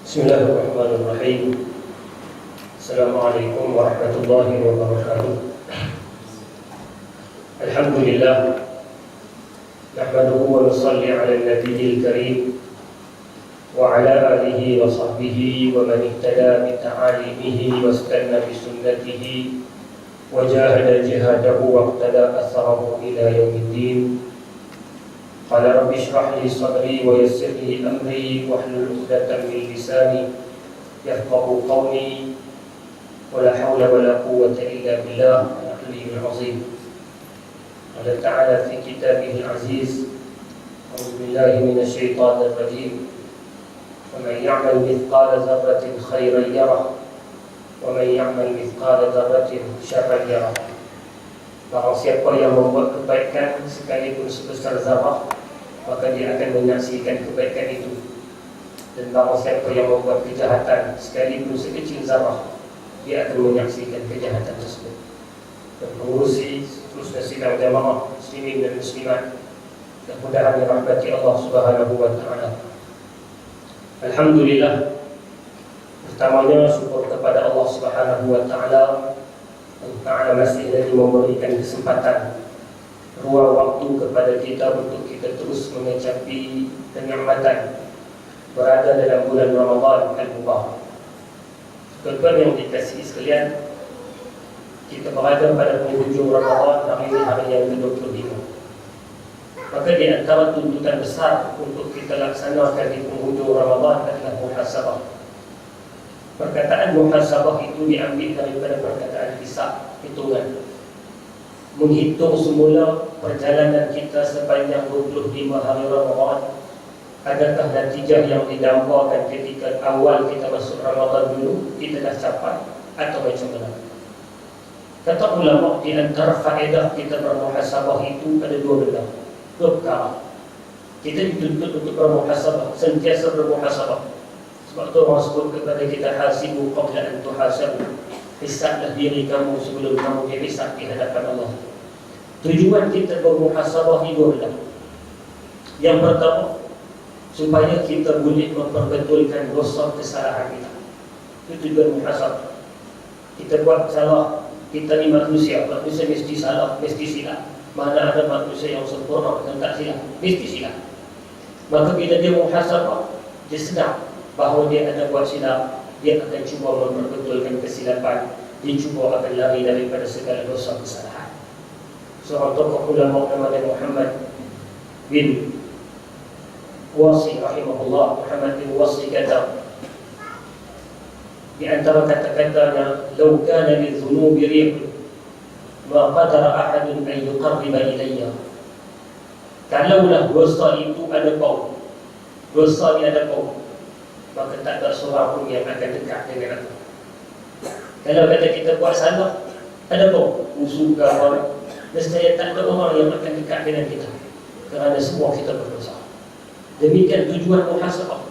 Bismillahirrahmanirrahim. Assalamualaikum warahmatullahi wabarakatuh. Alhamdulillah, nahmaduhu wa nusalli ala nabiyil karim wa ala alihi wa sahbihi wa man ihtada bi ta'alimihi wa istanna bi sunnatihi wa jahada jihadahu wa iqtada atharahu ila yaumiddin. Qala rabbi shrah li sadri wa yassir li amri wahlul 'uqdatam min lisani yafqahu qawli wa la hawla wa la quwwata illa billah al-'aliyyil 'azim. Qala ta'ala fi kitabihil 'aziz, a'udzu billahi minasy syaithanir rajim. Wa man ya'mal mithqala dzarratin khairan yarah wa man ya'mal mithqala dzarratin syarran yarah. Barang siapa yang membuat kebaikan sekalipun sebesar zarah, maka dia akan menyaksikan kebaikan itu. Dan barang siapa yang membuat kejahatan sekalipun sekecil zarah, dia akan menyaksikan kejahatan tersebut. Dan mengurusi seterusnya sidang jamaah muslimin dan muslimat, mudah-mudahan dirahmati Allah Subhanahu wa taala. Alhamdulillah, pertamanya syukur kepada Allah Subhanahu wa taala. Allah Ta'ala masih lagi memberikan kesempatan, ruang waktu kepada kita untuk kita terus mengecapi kenikmatan berada dalam bulan Ramadan al-Mubarak. Tuan-tuan yang dikasihi sekalian, kita berada pada penghujung Ramadan, hari ini hari yang ke-25. Maka di antara tuntutan besar untuk kita laksanakan di penghujung Ramadan adalah muhasabah. Perkataan muhasabah itu diambil daripada perkataan hisab, hitungan. Menghitung semula perjalanan kita sepanjang 25 hari Ramadan. Adakah natijah yang didambakan ketika awal kita masuk Ramadan dulu kita dah capai atau macam mana? Kata ulama, di antara faedah kita bermuhasabah itu ada dua perkara. Kita dituntut untuk bermuhasabah, sentiasa bermuhasabah. Sebab tu orang sebut kepada kita, hasibu qabla an tuhasabu. Hisablah diri kamu sebelum kamu dihisab di hadapan Allah. Tujuan kita bermuhasabah ini adalah, yang pertama, supaya kita boleh memperbetulkan dosa kesalahan kita. Itu tujuan muhasabah. Kita buat salah, kita ni manusia mesti salah, mesti silap. Mana ada manusia yang sempurna dan tak silap, mesti silap. Maka bila dia muhasabah, dia sedar bahawa dia ada buat silap, dia akan cuba memperbetulkan kesilapan, dia cuba akan lari daripada segala dosa kesalahan. Seorang tokoh ulama namanya Muhammad bin Wasi rahimahullah, Muhammad bin Wasi kata, di antara kata-katanya, "Law kana lidzunubi rih ma qadara ahadun an yuqarriba ilayya." Kalaulah dosa itu ada bau, dosa ni ada bau, maka tak ada seorang pun yang akan dekat dengan aku. Kalau kata kita buat salah, ada bau, musuh kawan, nescaya tak ada orang yang akan dekat dengan kita, kerana semua kita berdosa. Demikian tujuan muhasabah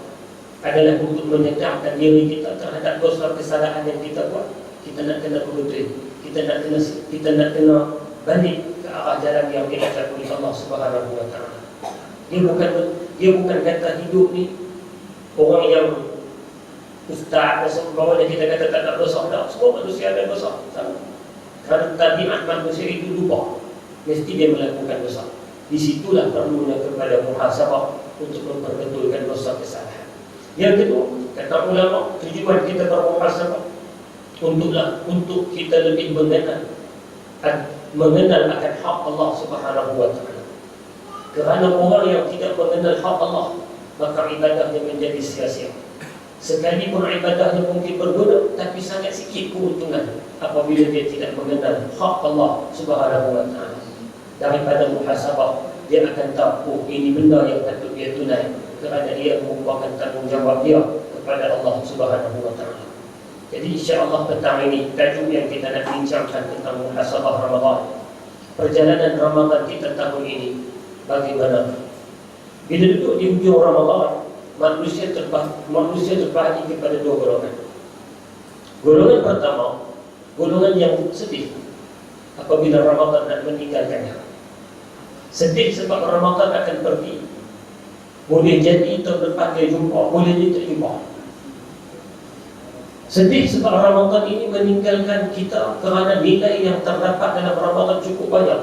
adalah untuk menyedarkan diri kita terhadap dosa kesalahan yang kita buat. Kita nak kena berbetul, kita nak kena balik ke arah jalan yang diajar oleh Allah Subhanahu wa taala. Dia bukan kata hidup ni orang yang ustaz dan kita kata tak ada dosa. Tak, semua manusia ada dosa. Kerana tabiat manusia itu lupa, mesti dia melakukan dosa. Di situlah perlunya kepada muhasabah untuk memperbetulkan dosa kesalahan. Yang kedua, kata ulama, tujuan kita bermuhasabah untuk kita lebih mengenal akan hak Allah Subhanahu wa taala. Kerana orang yang tidak mengenal hak Allah, maka ibadahnya menjadi sia-sia. Sekalipun ibadahnya mungkin berguna, tapi sangat sikit keuntungan apabila dia tidak mengenal hak Allah Subhanahu wa taala. Daripada muhasabah, dia akan tahu ini benda yang patut dia tunai, kerana ia merupakan tanggungjawab dia kepada Allah Subhanahu wa taala. Jadi insya-Allah petang ini tajuk yang kita nak bincangkan tentang muhasabah Ramadan. Perjalanan Ramadan kita tahun ini bagaimana? Bila duduk di hujung Ramadan, manusia terbahagi kepada dua golongan. Golongan pertama, golongan yang sedih apabila Ramadan nak meninggalkannya. Sedih sebab Ramadan akan pergi. Boleh jadi tahun depan dia jumpa, boleh dia tak jumpa. Sedih sebab Ramadan ini meninggalkan kita kerana nilai yang terdapat dalam Ramadan cukup banyak.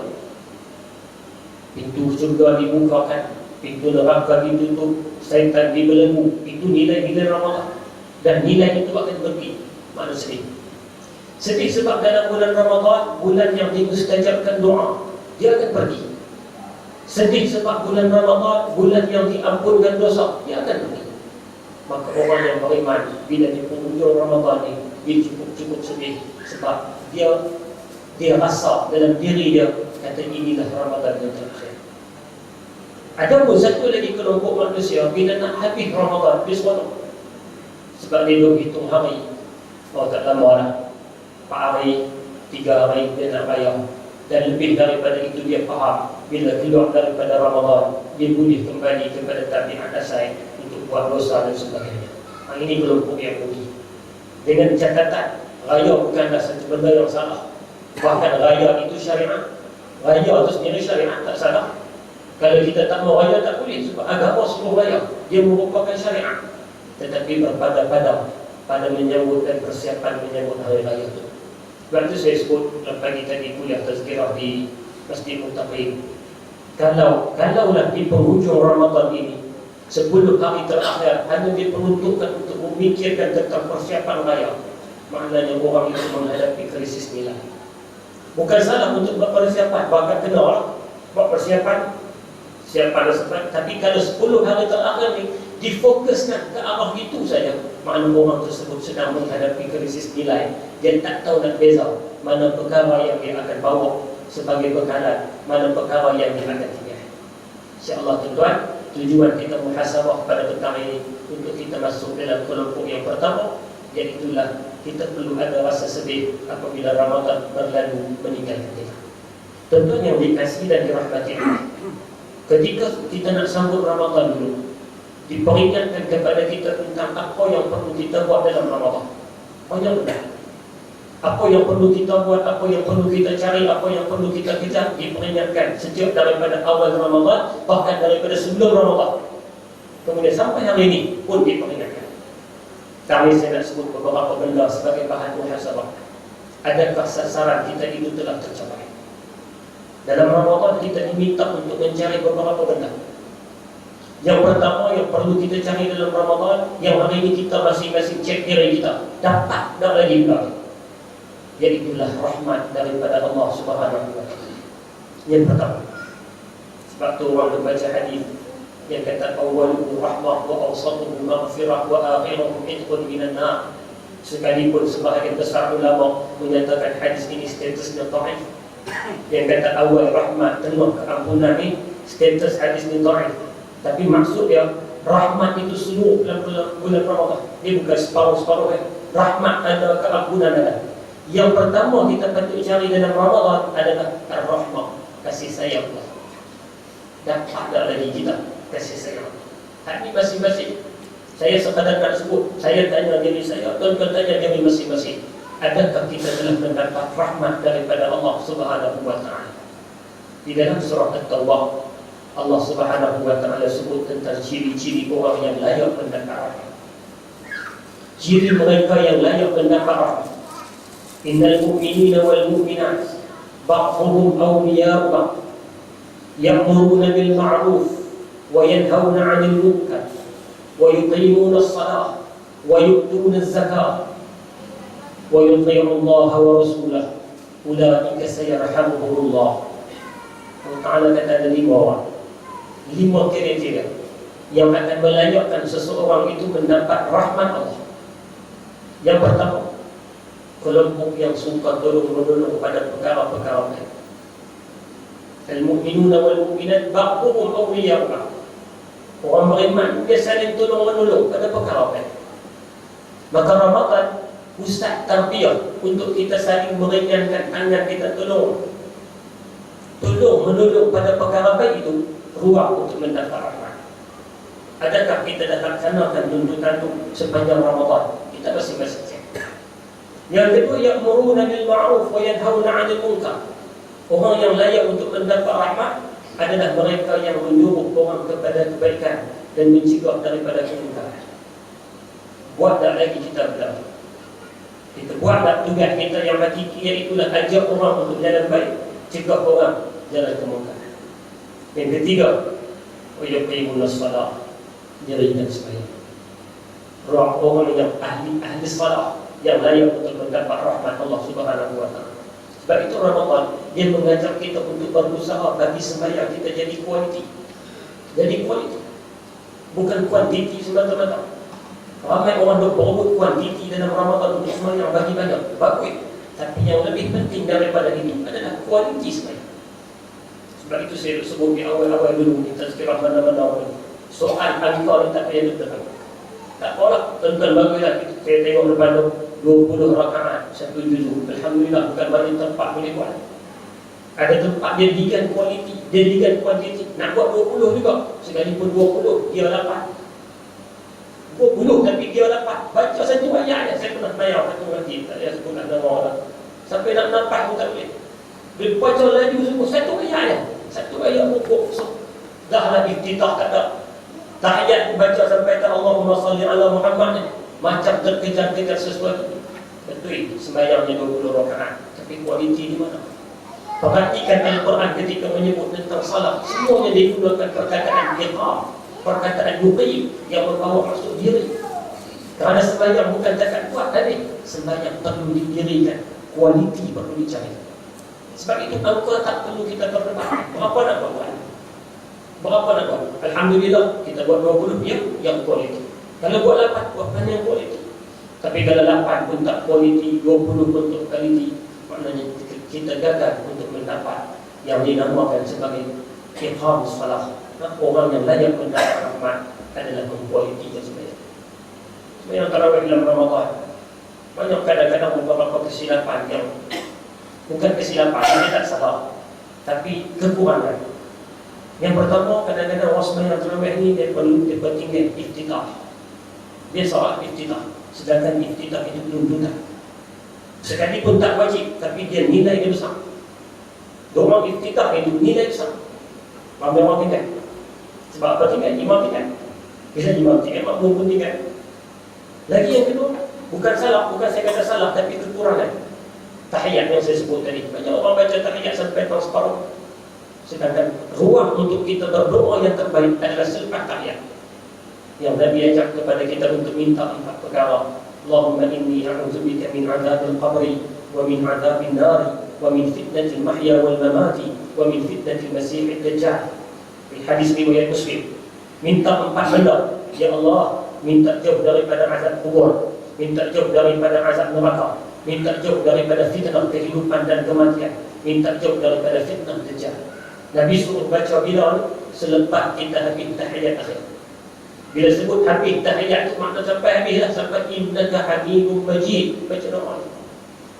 Pintu surga dibukakan, pintu neraka ditutup, syaitan dibelenggu. Itu nilai-nilai Ramadan. Dan nilai itu akan pergi. Mana sedih? Sedih sebab dalam bulan Ramadan, bulan yang dimustajabkan doa, dia akan pergi. Sedih sebab bulan Ramadan, bulan yang diampunkan dosa, dia akan pergi. Maka orang yang beriman bila di penghujung Ramadan ini, dia cukup sedih sebab dia rasa dalam diri dia, kata inilah Ramadan yang terakhir. Ada pun satu lagi kelompok manusia bila nak habis Ramadan, dia seronok sebab dia duk hitung hari. Oh, tak lama lah, 4 hari, 3 hari dia nak bayar. Dan lebih daripada itu dia faham bila keluar daripada Ramadan, dia boleh kembali kepada tabiat asal untuk buat dosa dan sebagainya. Ini kelompok yang rugi. Dengan catatan, raya bukanlah satu benda yang salah. Bahkan raya itu syariat. Raya itu sendiri syariat, tak salah. Kalau kita tak mau raya, tak boleh. Sebab agama suruh raya, dia merupakan syariat. Tetapi berpada-pada pada menyambut dan persiapan menyambut hari raya itu. Sebab itu saya sebut pagi tadi kuliah tazkirah di Masjid Muttaqin. Kalaulah di penghujung Ramadan ini 10 hari terakhir hanya diperuntukkan untuk memikirkan tentang persiapan raya, maknanya orang itu menghadapi krisis nilai. Bukan salah untuk buat persiapan, bahkan kena buat persiapan, siapa ada sebab. Tapi kalau 10 hari terakhir ni difokuskan ke arah itu saja, maknanya orang tersebut sedang menghadapi krisis nilai. Dia tak tahu nak beza mana perkara yang dia akan bawa sebagai bekalan, mana perkara yang dia akan tinggal. InsyaAllah tuan-tuan, tujuan kita muhasabah pada petang ini untuk kita masuk dalam kelompok yang pertama, iaitulah kita perlu ada rasa sedih apabila Ramadan berlalu meninggalkan kita. Tuan-tuan yang dikasihi dan dirahmati Allah, ketika kita nak sambut Ramadan dulu, diperingatkan kepada kita tentang apa yang perlu kita buat dalam Ramadan. Banyak benar. Apa yang perlu kita buat, apa yang perlu kita cari, apa yang perlu kita kejar, diperingatkan sejak daripada awal Ramadan, bahkan daripada sebelum Ramadan. Kemudian sampai hari ini pun diperingatkan. Kami saya nak sebut beberapa benda sebagai bahan muhasabah. Adakah sasaran kita itu telah tercapai? Dalam Ramadan kita diminta untuk mencari beberapa benda. Yang pertama yang perlu kita cari dalam Ramadan, yang hari ini kita masing-masing cek diri kita, dapat tak lagi benar, iaitulah rahmat daripada Allah Subhanahu wa taala. Yang pertama, sebab tu orang membaca hadis yang kata awwaluhu rahmah wa awsatuhu maghfirah wa akhiruhu itqun minan nar. Sekalipun sebahagian besar ulama menyatakan hadis ini statusnya dhaif, yang kata awal rahmat penuh keampunan ni status hadis ni dhaif. Tapi maksud dia rahmat itu seluruh dalam bulan Ramadan. Dia bukan separuh-separuh. Rahmat ada, keampunan ada. Yang pertama kita patut cari dalam Ramadan adalah ar-rahmah, kasih sayang Allah. Dapat tak lagi kita kasih sayang? Hati masing-masing. Saya sekadar nak sebut, saya tanya diri saya, tuan-tuan tanya diri masing-masing. Adakah kita telah mendapat rahmat daripada Allah Subhanahu wa taala? Di dalam surah At-Taubah, Allah Subhanahu wa taala sebut tentang ciri-ciri orang yang layak mendapat rahmat. Ciri mereka yang layak mendapat rahmat. Innal mu'minina wal mu'minat ba'dhuhum awliya'u ba'd ya'muruna bil ma'ruf wa yanhauna 'anil munkar wa yuqimuna as-salah wa yu'tuna az-zakah wa yuti'una Allah wa rasulahu ulaika sayarhamuhumullah. Allah Ta'ala kata ada 5 orang, 5 kriteria yang akan melayakkan seseorang itu mendapat rahmat Allah. Yang pertama, kelompok yang suka tolong-menolong pada perkara-perkara baik. Al-mu'minuna wal-mu'minat ba'dhuhum awliya'u ba'd. Orang beriman dia saling tolong-menolong pada perkara baik. Maka Ramadan ustaz tarbiyah untuk kita saling meringankan tangan kita, tolong-menolong pada perkara baik itu ruang untuk mendapat rahmat. Adakah kita dah laksanakan tuntutan itu sepanjang Ramadan? Kita masing-masing cek. Yang kedua, ya'muruna bil ma'ruf wa yanhauna 'anil munkar. Orang yang layak untuk mendapat rahmat adalah mereka yang menyuruh orang kepada kebaikan dan mencegah daripada kemungkaran. Buat tak lagi kita berdoa. Kita buatlah tugas kita yang hakiki, iaitulah ajak orang untuk jalan baik, cegah orang jalan kemungkaran. Yang ketiga, wa yuqimuna shalah, jalankan sembahyang. Orang yang ahli salat yang layak untuk mendapat rahmat Allah Subhanahu wa taala. Sebab itu Ramadan dia mengajak kita untuk berusaha bagi sembahyang kita jadi kualiti. Jadi kualiti, bukan kuantiti semata-mata. Ramai orang berebut kuantiti dalam Ramadan untuk sembahyang bagi banyak, bagus. Tapi yang lebih penting daripada itu adalah kualiti sembahyang. Sebab itu saya sebut di awal-awal dulu kita sekiranya mana-mana soal angka ni tak payah duduk. Tak apalah, tuan-tuan baguslah saya tengok depan tu 20 rakaat satu juzuk. Alhamdulillah, bukan banyak tempat boleh buat. Ada tempat dia jadikan kualiti, dia jadikan kuantiti. Nak buat 20 juga, sekalipun 20 dia dapat 20 tapi dia dapat baca satu ayat je. Saya pernah bayar satu nanti, tak payah sebut nak nama orang. Sampai nak nampak pun tak boleh. Dia baca laju semua satu ayat je. Satu ayat pokok dah lah iftitah tak ada. Tahiyat baca sampai tak Allahumma salli ala Muhammad, macam terkejar-kejar sesuatu. Betul, sembahyangnya 20 rakaat, tapi kualiti di mana? Perhatikan Al-Quran ketika menyebut tentang salat, semuanya digunakan perkataan iqam, perkataan muqim yang membawa maksud diri. Kerana sembahyang bukan cakap kuat tadi, sembahyang perlu didirikan, kualiti perlu dicari. Sebab itu angka tak perlu kita perdebatkan. Berapa nak buat? Berapa nak buat? Alhamdulillah kita buat 20 yang kualiti. Kalau buat 8, buat mana yang kualiti? Tapi kalau 8 pun tak kualiti, 20 pun tak kualiti, maknanya kita gagal untuk mendapat yang dinamakan sebagai iqam salah. Orang yang layak mendapat rahmat adalah kualiti sembahyang. Sembahyang tarawih dalam Ramadan, banyak kadang-kadang beberapa kesilapan yang bukan kesilapan, dia tak salah, tapi kekurangan. Yang pertama, kadang-kadang orang sembahyang tarawih ni dia tinggal iftitah. Dia salah iftitah, sedangkan iftitah itu belum tuntas. Sekalipun tak wajib, tapi dia nilai dia besar. Doa iftitah itu nilai besar. Ramai orang tinggal. Sebab apa tinggal? Imam tinggal. Bila imam tinggal, makmum pun tinggal. Lagi yang kedua, bukan salah, bukan saya kata salah, tapi kekurangan. Tahiyat yang saya sebut tadi, banyak orang baca tahiyat sampai separuh. Sedangkan ruang untuk kita berdoa yang terbaik adalah selepas tahiyat. Yang Nabi ajak kepada kita untuk minta 4 perkara. Allahumma inni a'udzubika min 'adzabil qabri wa min 'adzabin nari wa min fitnatil mahya wal mamati wa min fitnatil masiihid dajjal. Di hadis riwayat Muslim, minta 4 benda. Ya Allah, minta jauh daripada azab kubur, minta jauh daripada azab neraka, minta jauh daripada fitnah kehidupan dan kematian, minta jauh daripada fitnah dajjal. Nabi suruh baca bila selepas kita habis tahiyat akhir. Bila sebut habis tahiyat itu makna sampai habislah, sampai innaka hamidum majid, baca doa.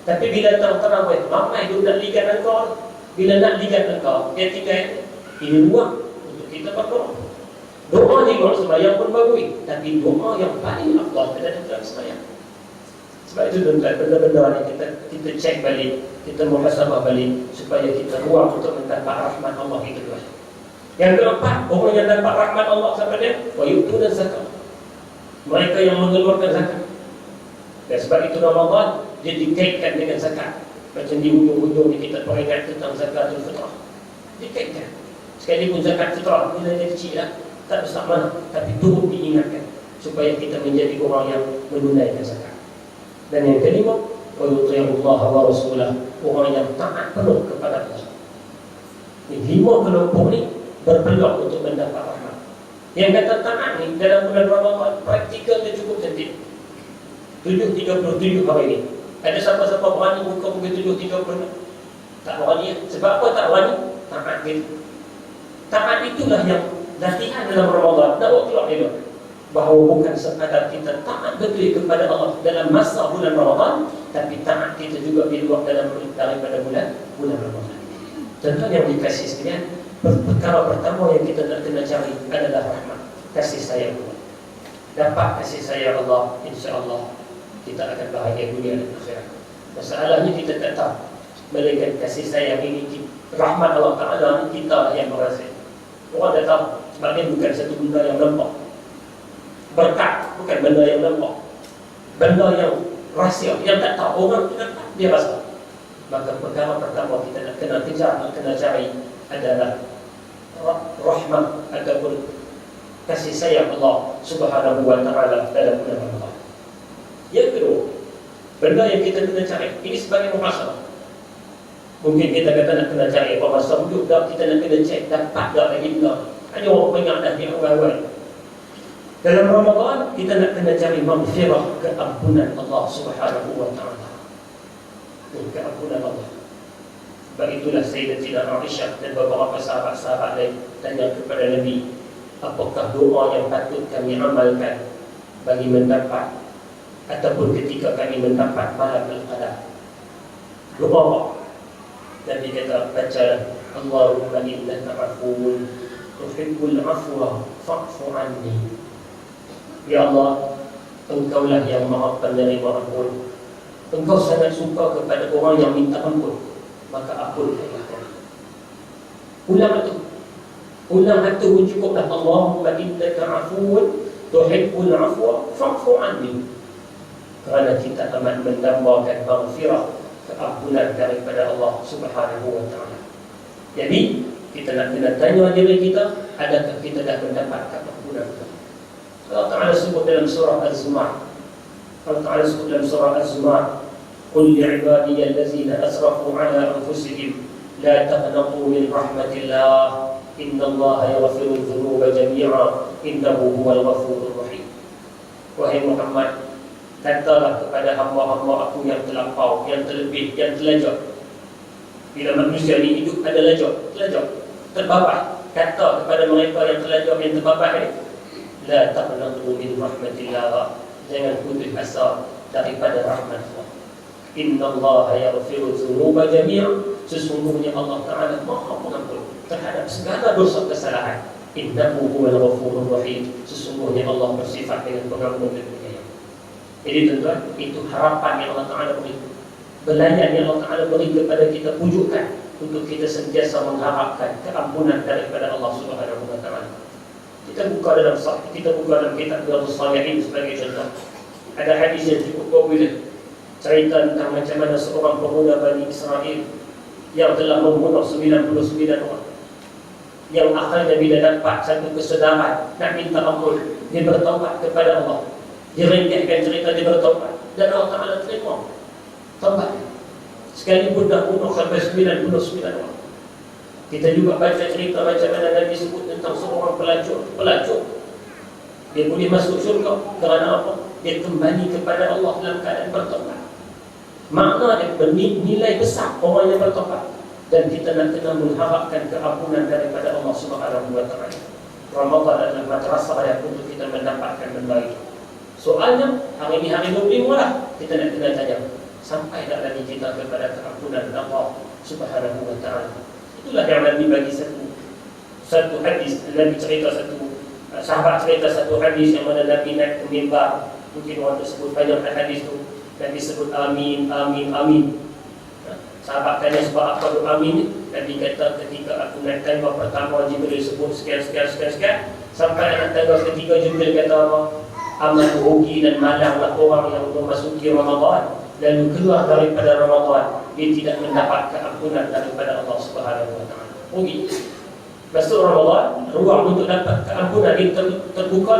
Tapi bila tarawih, ramai duk nak ligat engkau. Bila nak ligat engkau, dia tinggal ini ruang untuk kita berdoa. Doa ni kalau sembahyang pun bagus, tapi doa yang paling afdal adalah dalam sembahyang. Sebab itu benda-benda ni kita cek balik, kita muhasabah balik supaya kita ruang untuk mendapat rahmat Allah itu luas. Yang keempat, orang yang dapat rahmat Allah siapa dia? Wa yu'tuna zakat. Mereka yang mengeluarkan zakat. Dan sebab itu Ramadan dia dikaitkan dengan zakat. Macam di hujung-hujung ni kita peringat tentang zakatul fitrah. Dikaitkan. Sekalipun zakat fitrah bila dia kecil lah, tak besar mana, tapi turut diingatkan supaya kita menjadi orang yang menunaikan zakat. Dan yang kelima, wa yuti'ullah wa rasulah, orang yang taat penuh kepada Allah. Ini 5 kelompok ni berpeluang untuk mendapat rahmat. Yang kata taat ni dalam bulan Ramadan praktikal dia cukup cantik. 7.37 hari ini. Ada siapa-siapa berani buka pukul 7.30? Tak berani. Sebab apa tak berani? Taat gitu. Taat itulah yang latihan dalam Ramadan. Nak buat keluar dia bahawa bukan sekadar kita taat betul kepada Allah dalam masa bulan Ramadan, tapi taat kita juga di luar daripada bulan Ramadan. Tentu yang dikasih sekalian, perkara pertama yang kita nak kena cari adalah rahmat, kasih sayang Allah. Dapat kasih sayang Allah, insya-Allah kita akan bahagia dunia dan akhirat. Masalahnya kita tak tahu, melainkan kasih sayang ini, rahmat Allah Ta'ala ini kita yang merasa. Orang tak tahu, sebab dia bukan satu benda yang nampak. Berkat bukan benda yang nampak, benda yang rahsia yang tak tahu orang tu dapat, dia rasa. Maka perkara pertama kita nak kena kejar, nak kena cari adalah rahmat ataupun kasih sayang Allah Subhanahu wa taala dalam bulan Ramadan. Yang kedua, benda yang kita kena cari ini sebagai muhasabah. Mungkin kita kata nak kena cari apa masa wujud dah, kita nak kena cek dapat tak lagi enggak. Ada orang pengat dah di awal-awal. Dalam Ramadan kita nak kena cari maghfirah, keampunan Allah Subhanahu wa taala. Keampunan Allah. Sebab itulah Sayyidatina Aisyah dan beberapa sahabat-sahabat lain tanya kepada Nabi, apakah doa yang patut kami amalkan bagi mendapat ataupun ketika kami mendapat malam al-qadar? Doa apa? Nabi kata, bacalah, Allahumma innaka afuwun tuhibbul afwa fa'fu anni. Ya Allah, Engkaulah yang Maha Penerima ampun. Engkau sangat suka kepada orang yang minta ampun, maka ampunkanlah kami. Ulang itu cukuplah. Allahumma innaka afuwun tuhibbul afwa fa'fu anni. Kerana kita amat mendambakan maghfirah, keampunan daripada Allah Subhanahu wa taala. Jadi kita nak kena tanya diri kita, adakah kita dah mendapat keampunan? Allah Taala sebut dalam surah Az-Zumar. Allah Taala sebut dalam surah Az-Zumar, "Qul li'ibadiy allazina asrafu 'ala anfusihim la taqnatu min rahmatillah, innallaha yaghfiru dzunuba jami'a, innahu huwal ghafurur rahim." Wahai Muhammad, katalah kepada hamba-hamba aku yang terlampau, yang terlebih, yang terlajak. Bila manusia ini hidup ada lajak, terbabah. Kata kepada mereka yang terlajak, yang terbabah ini, la taqnatu min rahmatillah, jangan putus asa daripada rahmat Allah. Innallaha yaghfiru dzunuba jami'a, sesungguhnya Allah Taala Maha Pengampun terhadap segala dosa kesalahan. Innahu huwal ghafurur rahim, sesungguhnya Allah bersifat dengan pengampun dan penyayang. Jadi tuan-tuan, itu harapan yang Allah Taala beri, belayan yang Allah Taala beri kepada kita, pujukan untuk kita sentiasa mengharapkan keampunan daripada Allah Subhanahu wa taala. Kita buka dalam kitab Riyadhus Shalihin sebagai contoh. Ada hadis yang cukup popular, cerita tentang macam mana seorang pemuda Bani Israel yang telah membunuh 99 orang, yang akhirnya bila dapat satu kesedaran nak minta ampun, dia bertaubat kepada Allah. Dia ringkaskan cerita, dia bertaubat dan Allah Taala terima taubat. Sekalipun dah bunuh sampai 99 orang. Kita juga baca cerita macam mana Nabi sebut tentang seorang pelacur. Dia boleh masuk syurga kerana apa? Dia kembali kepada Allah dalam keadaan bertaubat. Makna dia bernilai besar orang yang bertaubat. Dan kita nak kena mengharapkan keampunan daripada Allah Subhanahu wa taala. Ramadan adalah madrasah yang untuk kita mendapatkan benda itu. Soalnya hari ini hari 25 lah, kita nak kena tanya, sampai tak lagi kita kepada keampunan Allah Subhanahu wa taala? Itulah yang Nabi bagi satu hadis. Nabi cerita sahabat cerita satu hadis yang mana Nabi naik ke mimbar. Mungkin orang tersebut banyak hadis tu. Nabi sebut amin, amin, amin. Sahabat tanya sebab apa doa amin? Nabi kata ketika aku naik tangga pertama, Jibril sebut sekian. Sampai anak tangga ketiga, Jibril kata apa? Amat rugi dan malanglah orang yang memasuki Ramadan dan keluar daripada Ramadan, dia tidak mendapat keampunan daripada Allah Subhanahu wa taala. Rugi. Masuk Ramadan, ruang untuk dapat keampunan dia terbuka,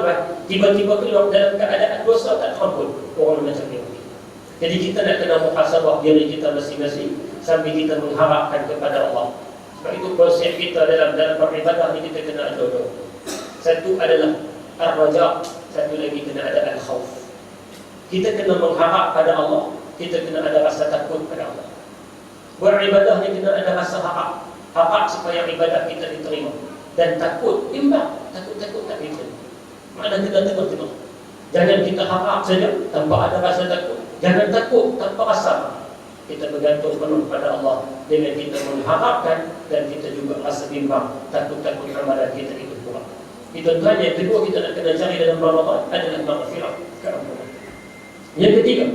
tiba-tiba keluar dalam keadaan dosa tak ampun. Orang macam ni. Jadi kita nak kena muhasabah diri kita masing-masing sambil kita mengharapkan kepada Allah. Sebab itu konsep kita dalam beribadah ni kita kena ada dua. Satu adalah ar-raja, satu lagi kena ada al-khauf. Kita kena mengharap pada Allah, kita kena ada rasa takut pada Allah. Beribadah ni kena ada rasa harap supaya ibadah kita diterima. Dan takut, imbang, takut tak diterima. Mana kita tengok. Jangan kita harap saja tanpa ada rasa takut. Jangan takut tanpa rasa. Kita bergantung penuh pada Allah dengan kita mengharapkan dan kita juga rasa bimbang, takut amalan kita itu kurang. Itu tuan yang kedua kita nak kena cari dalam Ramadan adalah maghfirah, keampunan. Yang ketiga,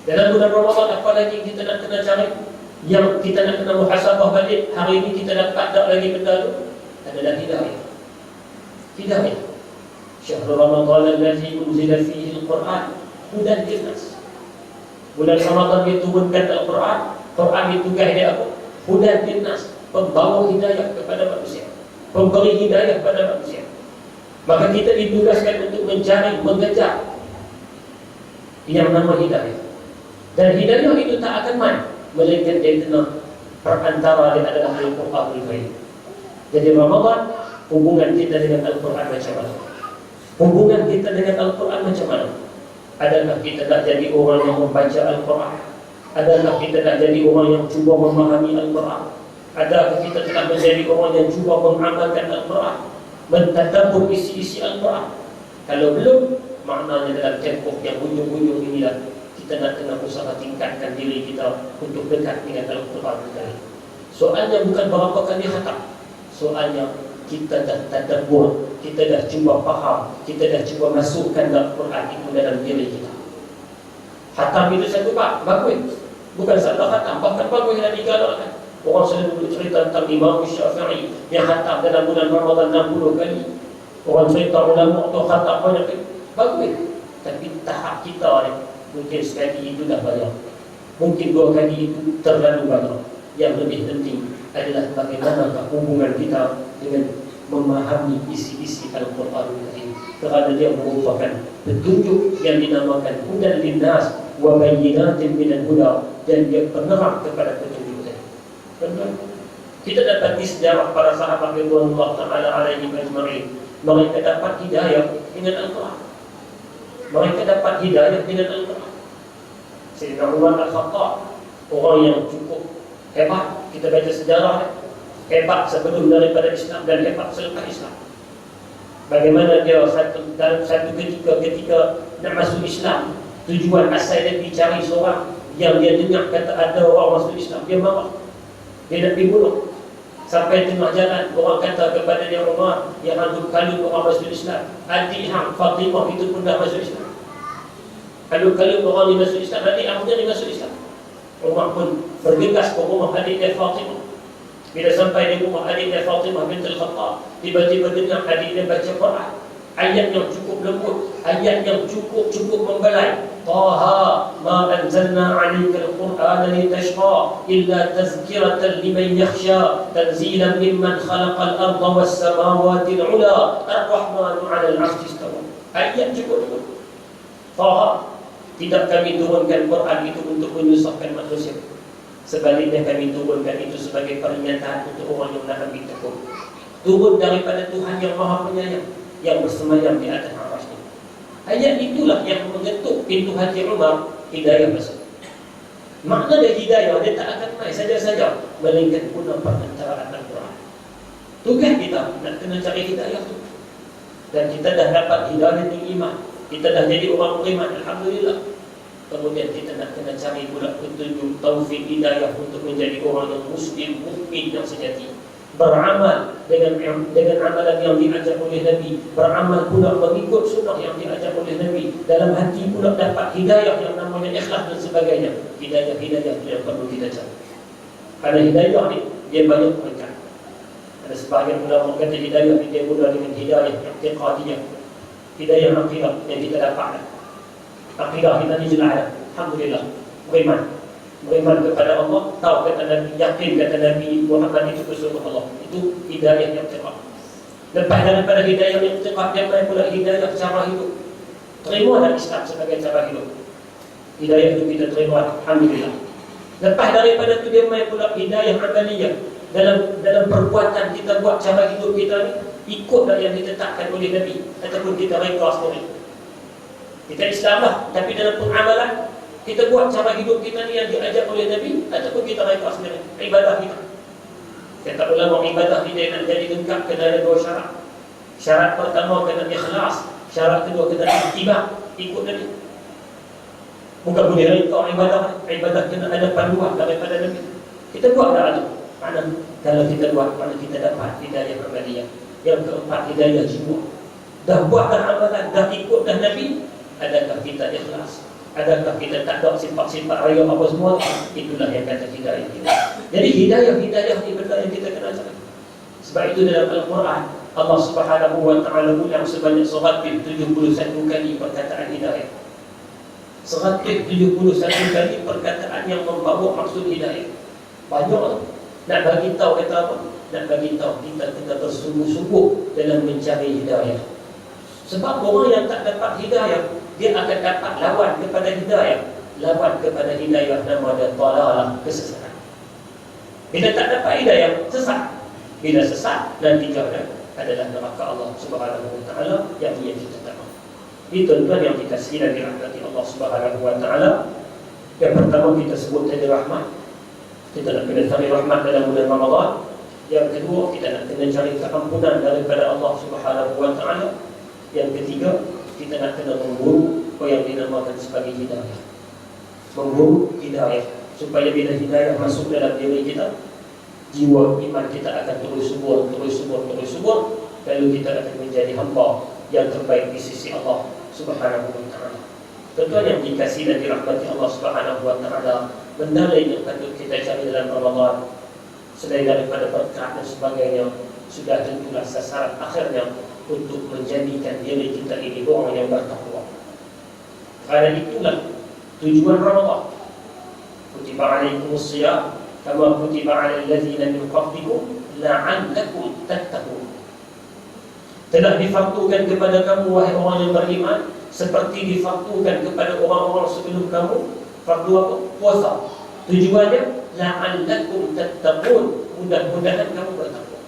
dalam bulan Ramadan apa lagi kita nak kena cari yang kita nak kena muhasabah balik hari ini kita dapat tak lagi benda itu adalah hidayah. Syahrul Ramadan allazi unzila fihi al-Quran hudan lin-nas. Bulan Ramadan dia turunkan Al-Quran. Quran itu tugas dia apa? Hudan linnas, pembawa hidayah kepada manusia, pemberi hidayah kepada manusia. Maka kita ditugaskan untuk mencari, mengejar yang nama hidayah. Dan hidayah itu tak akan main, melainkan dia kena perantara dia adalah Al-Quranul Karim. Jadi Ramadan, hubungan kita dengan Al-Quran macam mana? Hubungan kita dengan Al-Quran macam mana? Adakah kita nak jadi orang yang membaca Al-Quran? Adakah kita nak jadi orang yang cuba memahami Al-Quran? Adakah kita telah menjadi orang yang cuba mengamalkan Al-Quran, mentadabbur isi-isi Al-Quran? Kalau belum, maknanya dalam tempoh yang hujung-hujung inilah kita nak kena usaha tingkatkan diri kita untuk dekat dengan Al-Quran. Soalnya bukan berapa kali khatam, soalnya kita dah tadabbur, kita dah cuba faham, kita dah cuba masukkan Al-Quran itu dalam diri kita. Khatam itu satu bagus, bukan salah khatam, bahkan bagus yang digalakkan. Orang selalu cerita tentang Imam Syafi'i yang khatam dalam bulan Ramadan 60 kali. Orang cerita ulama tu khatam banyak kali. Bagus, tapi tahap kita ni mungkin sekali itu dah banyak, mungkin 2 kali itu terlalu banyak. Yang lebih penting adalah bagaimana hubungan kita dengan memahami isi-isi Al-Quran ini, kerana dia merupakan petunjuk yang dinamakan hudan linnas wa bayyinatin minal huda, dan dia penerang kepada petunjuk tadi. Kita dapati sejarah para sahabat radhiyallahu ta'ala alaihim ajma'in. Mereka dapat hidayah dengan Al-Quran. Mereka dapat hidayah dengan Al-Quran. Sayyidina Umar Al-Khattab, orang yang cukup hebat. Kita baca sejarah, hebat sebelum daripada Islam dan hebat selepas Islam. Bagaimana dia dalam satu ketika nak masuk Islam, tujuan asal dia dicari seorang yang dia dengar kata ada orang masuk Islam, dia marah, dia nak dibunuh. Sampai tengah jalan, orang kata kepada dia, Umar, yang kalau orang masuk Islam, adik hang Fatimah itu pun dah masuk Islam. Kalau orang ni masuk Islam, adik hang dia masuk Islam. Umar pun bergegas ke rumah adik dia Fatimah. Bila sampai di rumah adik dia Fatimah binti Al-Khattab, tiba-tiba dengar adik dia baca Quran. Ayat yang cukup lembut, ayat yang cukup membelai. Taha ma anzalna 'alaika al-Qur'ana litashqa illa tazkiratan liman yakhsha tanzilan mimman khalaqal arda was samawati al-'ula ar-rahmanu 'alal 'arsy istawa. Ayat cukup lembut. Taha, tidak kami turunkan Quran itu untuk menyusahkan manusia. Sebaliknya kami turunkan itu sebagai peringatan untuk orang yang nak ambil tekun. Turun daripada Tuhan yang Maha Penyayang, yang bersemayam di atas arasy. Ayat itulah yang mengetuk pintu hati Umar, hidayah masuk. Makna dari hidayah, dia tak akan main saja-saja, melainkan guna perantaraan Al-Quran. Tugas kita nak kena cari hidayah tu. Dan kita dah dapat hidayah di iman, kita dah jadi orang beriman, alhamdulillah. Kemudian kita nak kena cari pula petunjuk taufik hidayah untuk menjadi orang yang muslim, mukmin yang sejati. Beramal dengan amalan yang diajar oleh Nabi, beramal pula mengikut sunnah yang diajar oleh Nabi. Dalam hati pula dapat hidayah yang namanya ikhlas dan sebagainya. Hidayah itu yang perlu kita cari. Kerana hidayah ni dia banyak peringkat. Ada sebahagian ulama kata hidayah ni dia mula dengan hidayah i'tiqadiyah, hidayah akidah yang kita dapat. Akidah kita ni jelas, alhamdulillah, beriman kepada Allah, tahu kata Nabi, yakin kata Nabi Muhammad itu pesuruh Allah. Itu hidayah yang tepat. Lepas daripada hidayah yang tepat, dia main pula hidayah cara hidup. Terimalah Islam sebagai cara hidup. Hidayah itu kita terima, alhamdulillah. Lepas daripada itu dia main pula hidayah amaliyah. Dalam perbuatan kita buat cara hidup kita ni, ikutlah yang ditetapkan oleh Nabi, ataupun kita reka sendiri. Kita Islam lah, tapi dalam pengamalan kita buat cara hidup kita ni yang diajar oleh Nabi, ataupun kita reka sendiri. Ibadah kita, kata ulama, ibadah kita nak jadi lengkap kena ada 2 syarat. Syarat pertama kena ikhlas, syarat kedua kena ittiba', ikut Nabi. Bukan boleh reka ibadah kena ada panduan daripada Nabi. Kita buat dah ada. Mana kalau kita buat, mana kita dapat hidayah amaliyah. Yang keempat, hidayah jiwa. Dah buat dah amalan, dah ikut dah Nabi, adakah kita ikhlas? Adakah kita tak ada sifat-sifat raya apa semua? Itulah yang kata hidayah kita. Jadi hidayah ni benda yang kita kena cari. Sebab itu dalam Al-Quran Allah Subhanahu wa ta'ala ulang sebanyak 171 kali perkataan hidayah. 171 kali perkataan yang membawa maksud hidayah. Banyak. Nak bagi tahu kata apa? Nak bagi tahu kita kena bersungguh-sungguh dalam mencari hidayah. Sebab orang yang tak dapat hidayah, dia akan dapat lawan kepada hidayah. Lawan kepada hidayah nama dia dalalah, kesesatan. Bila tak dapat hidayah, sesat. Bila sesat, nantinya adalah neraka Allah Subhanahu wa taala yang dia kita tak mahu. Ini tuan-tuan yang dikasihi dan dirahmati Allah Subhanahu wa taala. Yang pertama kita sebut tadi rahmat. Kita nak kena cari rahmat dalam bulan Ramadan. Yang kedua, kita nak kena cari keampunan daripada Allah Subhanahu wa taala. Yang ketiga, kita nak kena memburu apa yang dinamakan sebagai hidayah. Memburu hidayah supaya bila hidayah masuk dalam diri kita, jiwa iman kita akan terus subur, lalu kita akan menjadi hamba yang terbaik di sisi Allah Subhanahu wa taala. Tuan-tuan yang dikasihi dan dirahmati Allah Subhanahu wa taala, benda lain yang patut kita cari dalam Ramadan selain daripada berkat dan sebagainya, sudah tentulah sasaran akhirnya untuk menjadikan diri kita ini orang yang bertakwa. Kerana itulah tujuan Ramadan. Kutiba alaikumus shiyam kama kutiba alal ladzina min qablikum la'allakum tattaqun. Telah difardukan kepada kamu wahai orang yang beriman seperti difardukan kepada orang-orang sebelum kamu. Fardu apa? Puasa. Tujuannya la'allakum tattaqun, mudah-mudahan kamu bertakwa.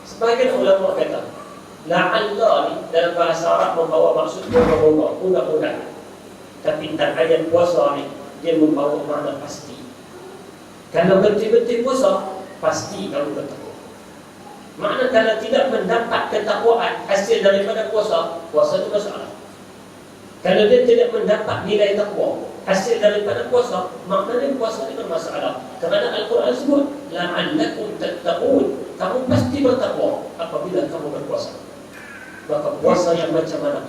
Sebagian ulama kata la'alla ni dalam bahasa Arab membawa maksud moga-moga, mudah-mudahan. Tapi tak ayat puasa ni dia membawa makna pasti. Kalau betul-betul puasa, pasti kamu bertakwa. Makna kalau tidak mendapat ketakwaan hasil daripada puasa, puasa itu masalah. Kalau dia tidak mendapat nilai takwa hasil daripada puasa, maknanya puasa itu bermasalah. Kerana Al-Quran sebut la'allakum tattaqun, kamu pasti bertakwa apabila kamu berpuasa. Maka puasa yang macam mana?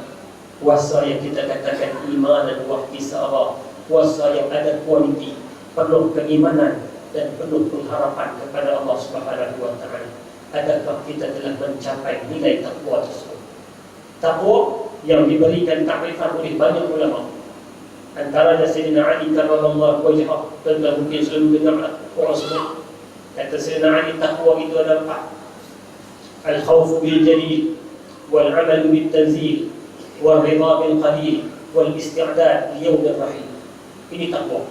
Puasa yang kita katakan iman dan wahtisabah, puasa yang ada kualiti, penuh keimanan dan penuh pengharapan kepada Allah Subhanahu wa taala. Adakah kita telah mencapai nilai takwa tersebut? Takwa yang diberikan takrifan oleh banyak ulama. Antaranya Sayyidina Ali karramallahu wajhah, dan mungkin selalu dengar orang sebut. Kata Sayyidina Ali, takwa itu ada 4. Al-khawfu bil jalil, wal 'amalu bit tanzil, wal ridha bil qalil, wal isti'dad li yawmir rahim. Ini takwa.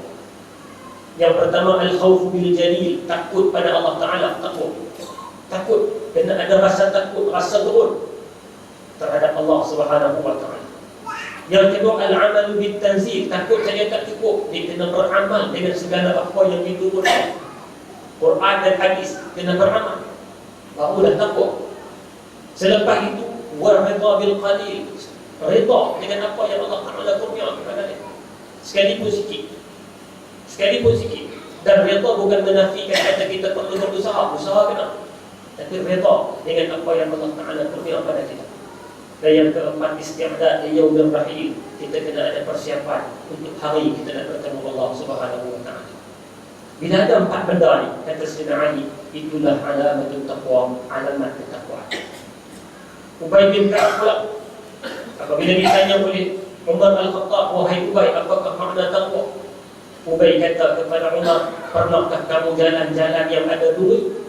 Yang pertama, al-khawfu bil jalil, takut pada Allah Taala, takwa. Takut, kena ada rasa takut, rasa turun terhadap Allah Subhanahu wa taala. Yang kedua, al-'amalu bit tanzil, takut saja tak cukup, dia kena beramal dengan segala apa yang diturunkan. Quran dan hadis kena beramal, barulah takwa. Selepas itu, wa ridha bil qalil, ridha dengan apa yang Allah Taala kurniakan kepada dia, sekalipun sikit. Dan ridha bukan menafikan kata kita perlu berusaha kena, tapi ridha dengan apa yang Allah Taala kurniakan kepada kita. Dan yang keempat, isti'dad li yaumir rahim, kita kena ada persiapan untuk hari kita nak bertemu Allah Subhanahu wa taala. Bila ada 4 benda ni, kata Sayyidina Ali, itulah alamatul taqwa, alamat ketakwaan. Ubay bin Ka'ab pula, apabila ditanya oleh Umar Al-Khattab, wahai Ubay, apakah makna takwa? Ubay kata kepada Umar, pernahkah kamu jalan-jalan yang ada duri?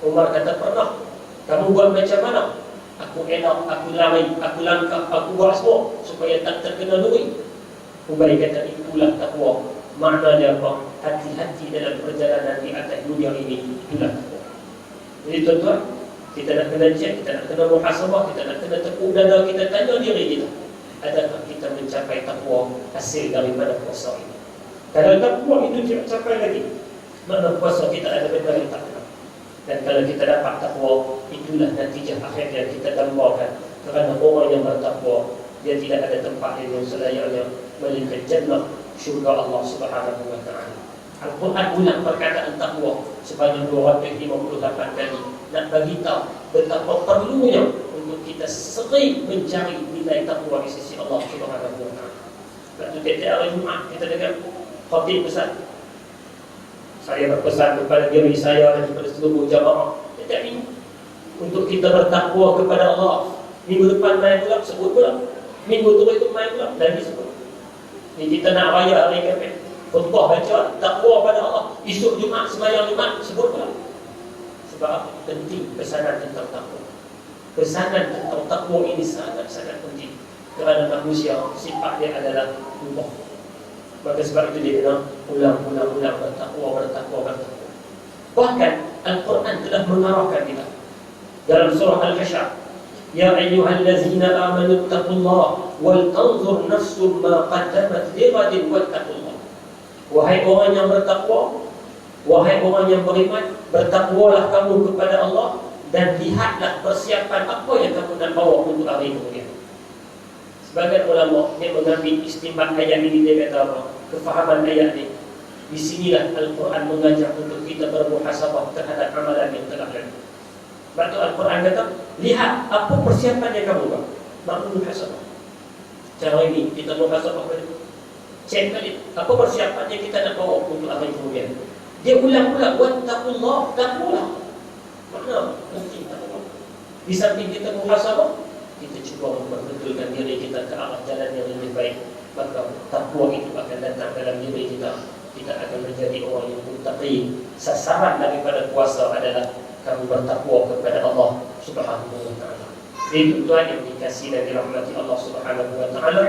Umar kata, pernah. Kamu buat macam mana? Aku elak, aku lari, aku langkah, aku buat semua supaya tak terkena duri. Ubay kata, itulah takwa. Makna dia apa? Hati-hati dalam perjalanan di atas dunia ini, itulah takwa. Jadi tuan-tuan, kita nak kena cek, kita nak kena muhasabah, kita nak kena tekuk dada, kita tanya diri kita, adakah kita mencapai takwa hasil daripada puasa ini? Kalau takwa itu tidak capai lagi, mana puasa kita ada benda yang tak kena. Dan kalau kita dapat takwa, itulah natijah akhir yang kita dambakan. Kerana orang yang bertakwa, dia tidak ada tempat yang selayaknya melainkan jannah, syurga Allah Subhanahu wa taala. Al-Quran ulang perkataan takwa sebanyak 258 kali, nak bagi tahu betapa perlunya untuk kita sering mencari nilai takwa di sisi Allah Subhanahu wa taala. Waktu kita hari Jumaat kita dengar khatib pesan, saya berpesan kepada diri saya dan kepada seluruh jamaah setiap minggu untuk kita bertakwa kepada Allah. Minggu depan main pula, sebut pula. Minggu terus itu main pula dan disebut. Ni kita nak raya hari Khamis, khutbah baca takwa pada Allah. Esok Jumaat sembahyang Jumaat sebut pula. Sebab penting pesanan tentang takwa. Pesanan tentang takwa ini sangat-sangat penting. Kerana manusia sifat dia adalah lupa. Maka sebab itu dia kena ulang-ulang bertakwa. Bahkan Al-Quran telah mengarahkan kita dalam surah Al-Hasyr, ya ayyuhallazina amanu taqullaha wal tanzur nafsum ma qaddamat lighadin wattaqullah. Wahai orang yang bertakwa, wahai orang yang beriman, bertakwalah kamu kepada Allah dan lihatlah persiapan apa yang kamu nak bawa untuk hari kemudian. Sebagian ulama dia mengambil istimbat ayat ini, dia kata apa? Kefahaman ayat ini, di sinilah Al-Quran mengajak untuk kita bermuhasabah terhadap amalan yang telah lalu. Sebab itu Al-Quran kata, lihat apa persiapan yang kamu buat, baru muhasabah. Cara ini kita muhasabah balik, cek balik apa persiapan yang kita nak bawa untuk hari kemudian. Dia ulang-ulang, wattaqullah, takwalah. Mana penting takwa? Di samping kita muhasabah, kita cuba memperbetulkan diri kita ke arah jalan yang lebih baik. Maka takwa itu akan datang dalam diri kita. Kita akan menjadi orang yang muttaqi. Sasaran daripada puasa adalah kamu bertakwa kepada Allah Subhanahu wa taala. Itu tuan yang dikasihi dan dirahmati Allah Subhanahu wa taala.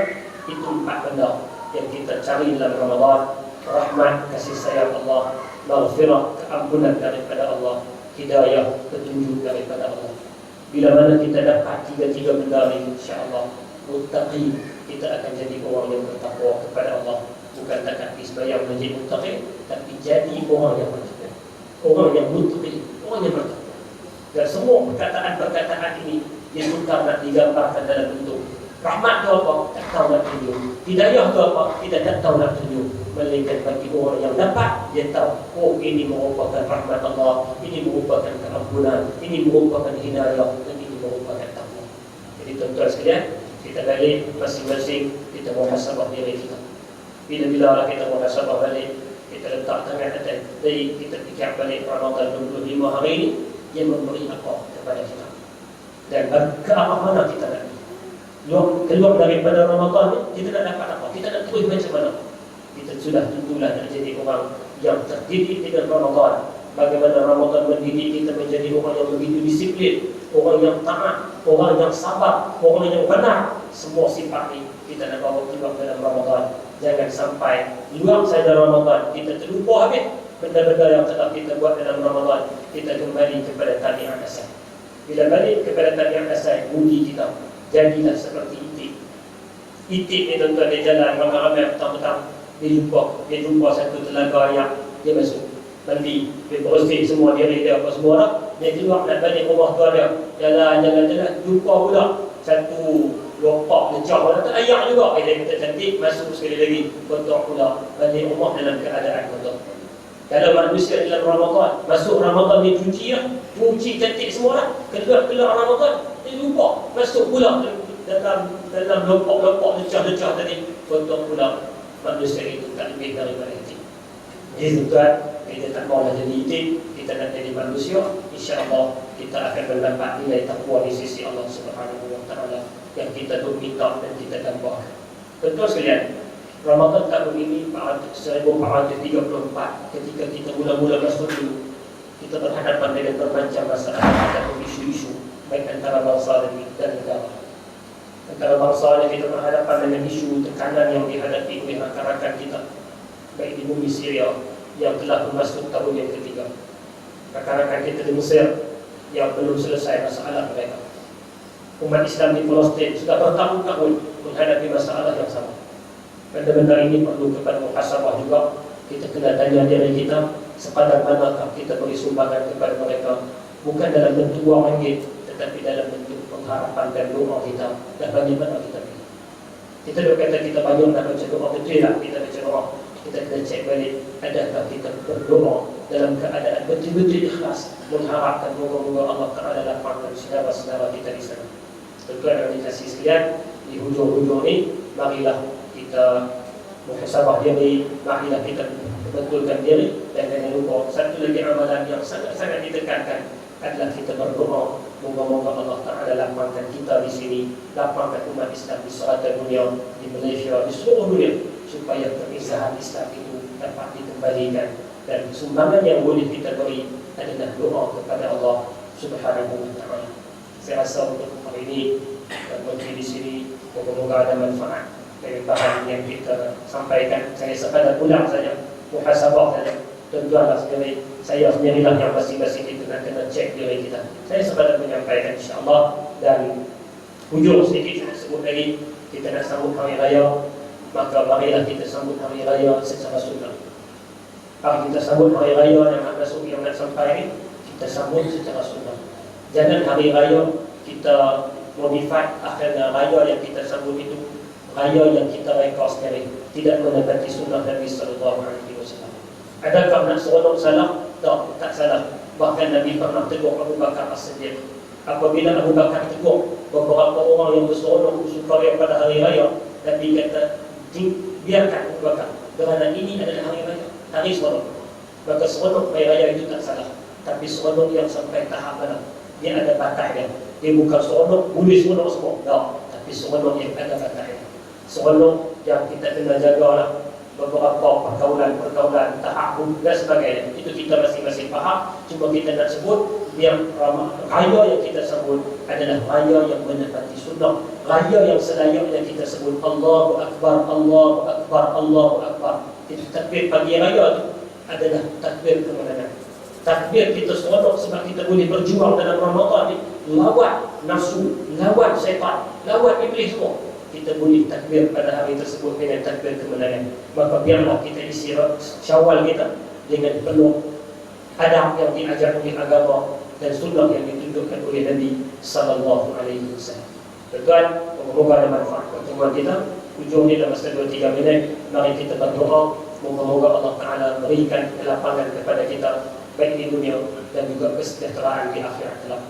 Itu 4 benda yang kita cari dalam Ramadan: rahmat, kasih sayang Allah, maghfirah, keampunan daripada Allah, hidayah, petunjuk daripada Allah. Bila mana kita dapat 3 benda ini, insya-Allah muttaqi, kita akan jadi orang yang bertakwa kepada Allah. Bukan takat sembahyang menjadi muttaqi, tapi jadi orang yang bertakwa. Orang yang muttaqi, orang yang bertakwa. Dan semua perkataan-perkataan ini yang sukar nak digambarkan dalam bentuk rahmat tu apa? Tak tahu nak tunjuk. Hidayah tu apa? Kita tak tahu nak tunjuk. Melainkan bagi orang yang dapat, dia tahu, oh ini merupakan rahmat Allah, ini merupakan keampunan, ini merupakan hidayah, dan ini merupakan takwa. Jadi tuan-tuan sekalian, kita balik masing-masing, kita muhasabah diri kita. Bila-bila kita muhasabah balik, kita letak tangan atas diri, kita fikir balik Ramadan 25 hari ini, dia memberi apa kepada kita. Dan ke arah mana kita nak keluar daripada Ramadan ni, kita nak dapat apa? Kita nak terus macam mana? Kita sudah tentulah nak jadi orang yang terdidik dengan Ramadan. Bagaimana Ramadan mendidik kita menjadi orang yang begitu disiplin, orang yang taat, orang yang sabar, orang yang benar. Semua sifat ini kita nak bawa keluar dalam Ramadan. Jangan sampai luar saja Ramadan kita terlupa habis benda-benda yang telah kita buat dalam Ramadan. Kita kembali kepada tabiat asal. Bila balik kepada tabiat asal, budi kita jadilah seperti itik. Itik ni tuan-tuan, dia jalan ramai-ramai petang-petang, dia jumpa satu telaga yang dia masuk mandi, dia bersih semua diri dia apa semua dah. Dia keluar nak balik rumah tuan dia, jalan, jumpa pula satu lopak lecah, orang tak layak juga. Dia kata cantik, masuk sekali lagi, kotor pula, balik rumah dalam keadaan kotor. Kalau manusia dalam Ramadan, masuk Ramadan dia cuci lah, cuci cantik semua lah, keluar Ramadan dia lupa, masuk pula dalam lopak-lopak lecah-lecah tadi, kotor pula. Manusia itu tak lebih daripada itik. Jadi tuan, kita tak mahu jadi itik, kita nak jadi manusia, insya-Allah kita akan mendapat nilai takwa di sisi Allah Subhanahu wa taala yang kita tu minta dan kita dambakan. Tuan-tuan sekalian, Ramadan tahun ini 1434, ketika kita mula-mula masuk dulu, kita berhadapan dengan bermacam masalah ataupun isu-isu baik antara bangsa dan negara. Antara bangsa kita berhadapan dengan isu tekanan yang dihadapi oleh rakan-rakan kita baik di bumi Syria yang telah memasuki tahun yang ketiga, rakan-rakan kita di Mesir yang belum selesai masalah mereka. Umat Islam di Palestin sudah bertahun-tahun menghadapi masalah yang sama. Benda-benda ini perlu kepada muhasabah juga. Kita kena tanya diri kita, sepadan manakah kita beri sumbangan kepada mereka, bukan dalam bentuk wang ringgit, tetapi dalam bentuk pengharapan dan doa kita. Dan bagaimana kita pilih. Kita kata kita banyak nak baca doa, betul tak kita baca doa? Kita kena cek balik, adakah kita berdoa dalam keadaan betul-betul ikhlas, mengharapkan moga-moga Allah Ta'ala lapangkan saudara-saudara kita di sana. Tuan-tuan dan dikasih sekalian, di hujung-hujung ini, marilah kita muhasabah diri, marilah kita betulkan diri. Dan jangan lupa, satu lagi amalan yang sangat-sangat ditekankan adalah kita berdoa, moga-moga Allah Ta'ala lapangkan kita di sini, lapangkan umat Islam di seluruh dunia, di Malaysia, di seluruh dunia, supaya keisahan Islam itu dapat dikembalikan, dan sumbangan yang boleh kita beri adalah doa kepada Allah Subhanahu wa taala. Saya rasa untuk hari ini dan bagi di sini semoga ada manfaat dari bahan yang kita sampaikan. Saya sekadar ulang saja, muhasabah saja. Tuan-tuan sekalian, saya sendirilah yang masing-masing kita nak kena cek diri kita. Saya sekadar menyampaikan insya-Allah, dan hujung sedikit saya sebut lagi, kita nak sambut hari raya, maka marilah kita sambut hari raya secara sunnah. Kalau kita sambut hari raya yang nak masuk yang nak sampai ini, kita sambut secara sunnah. Jangan hari raya kita modify akhirnya raya yang kita sambut itu raya yang kita reka sendiri, tidak mendapati sunnah Nabi sallallahu alaihi wasallam. Adakah nak seronok salah? Tak salah. Bahkan Nabi pernah tegur Abu Bakar As-Siddiq. Apabila Abu Bakar tegur beberapa orang yang berseronok bersukaria pada hari raya, Nabi kata, biarkan Abu Bakar, kerana ini adalah hari raya, hari seronok. Maka seronok hari raya itu tak salah. Tapi seronok yang sampai tahap mana? Dia ada batasnya. Dia bukan seronok, boleh seronok semua. Tak. Tapi seronok yang ada batasnya. Seronok yang kita kena jagalah beberapa pergaulan, tahabbub dan sebagainya. Itu kita masing-masing faham. Cuma kita nak sebut yang raya yang kita sebut adalah raya yang menepati sunnah, raya yang selayaknya kita sebut Allahu Akbar, Allahu Akbar, Allahu Akbar. Itu takbir pagi raya itu adalah takbir kemenangan. Takbir kita seronok sebab kita boleh berjuang dalam Ramadan ni, lawan nafsu, lawan syaitan, lawan iblis semua. Kita boleh takbir pada hari tersebut dengan takbir kemenangan. Maka biarlah kita isi Syawal kita dengan penuh adab yang diajar oleh agama dan sunnah yang ditunjukkan oleh Nabi sallallahu alaihi wasallam. Tuan, semoga ada manfaat pertemuan kita. Ujungnya dalam masa 2-3 minit, mari kita berdoa. Moga-moga Allah Taala berikan kelapangan kepada kita baik di dunia dan juga kesejahteraan di akhirat kelak.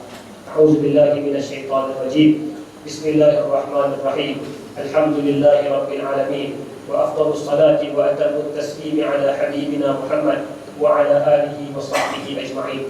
A'udzubillahi minasyaitonir rajim. Bismillahirrahmanirrahim. Alhamdulillahi rabbil alamin. Wa afdhalus salati wa atamut taslimi ala habibina Muhammad wa ala alihi wa sahbihi ajma'in.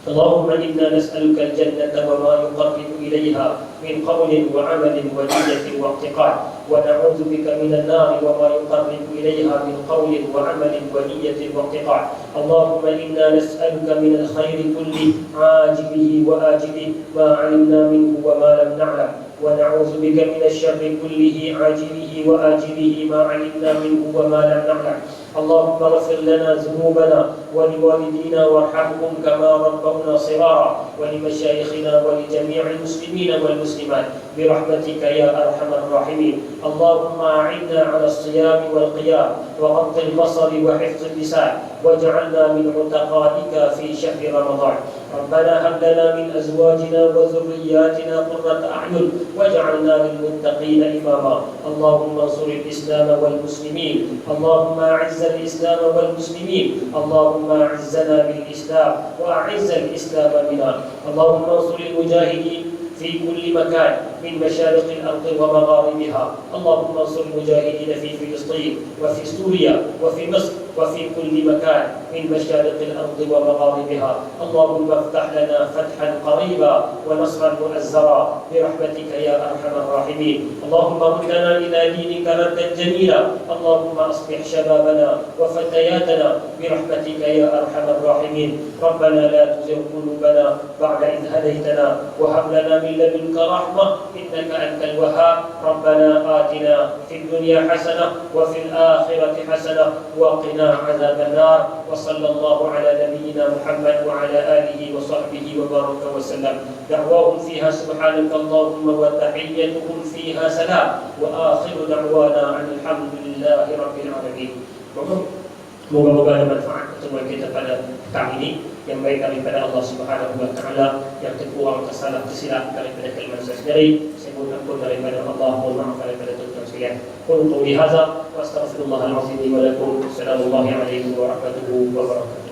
اللهم إنا نسألك الجنة وما يقرب إليها من قول وعمل ونية واعتقاد، ونعوذ بك من النار وما يقرب إليها من قول وعمل ونية واعتقاد. اللهم إنا نسألك من الخير كله عاجله وآجله ما علمنا منه وما لم نعلم، ونعوذ بك من الشر كله عاجله وآجله ما علمنا منه وما لم نعلم. اللهم اغفر لنا ذنوبنا ولوالدينا وارحمهم كما ربونا صغارا، ولمشايخنا ولجميع المسلمين والمسلمات برحمتك يا أرحم الراحمين. اللهم أعنا على الصيام والقيام وغض البصر وحفظ اللسان، واجعلنا من عتقائك في شهر رمضان. ربنا هب لنا من أزواجنا وذرياتنا قرة أعين واجعلنا للمتقين إماما. اللهم انصر الإسلام والمسلمين، اللهم أعز الإسلام والمسلمين، اللهم أعزنا بالإسلام وأعز الإسلام بنا. اللهم انصر المجاهدين في كل مكان من مشارق الأرض ومغاربها. اللهم انصر المجاهدين في فلسطين وفي سوريا وفي مصر وفي كل مكان من مشارق الأرض ومغاربها. اللهم افتح لنا فتحا قريبا ونصرا مؤزرا برحمتك يا أرحم الراحمين. اللهم ردنا إلى دينك ردا جميلا. اللهم أصلح شبابنا وفتياتنا برحمتك يا أرحم الراحمين. ربنا لا تزغ قلوبنا بعد إذ هديتنا وهب لنا من لدنك رحمة إنك أنت الوهاب. ربنا آتنا في الدنيا حسنة وفي الآخرة حسنة وقنا عذاب النار. وصلى الله على نبينا محمد وعلى آله وصحبه وبارك وسلم. دعواهم فيها سبحانك اللهم وتحيتهم فيها سلام، وآخر دعوانا عن الحمد لله رب العالمين. Moga-moga ada manfaat pertemuan kita pada petang ini, yang baik daripada Allah Subhanahu wa taala, yang terkurang tersalah tersilap daripada kalimat saya sendiri. Saya mohon ampun daripada Allah, mohon maaf daripada tuan-tuan sekalian. Qul qawli hadza wa astaghfirullahal azim li wa lakum. Assalamualaikum warahmatullahi wabarakatuh.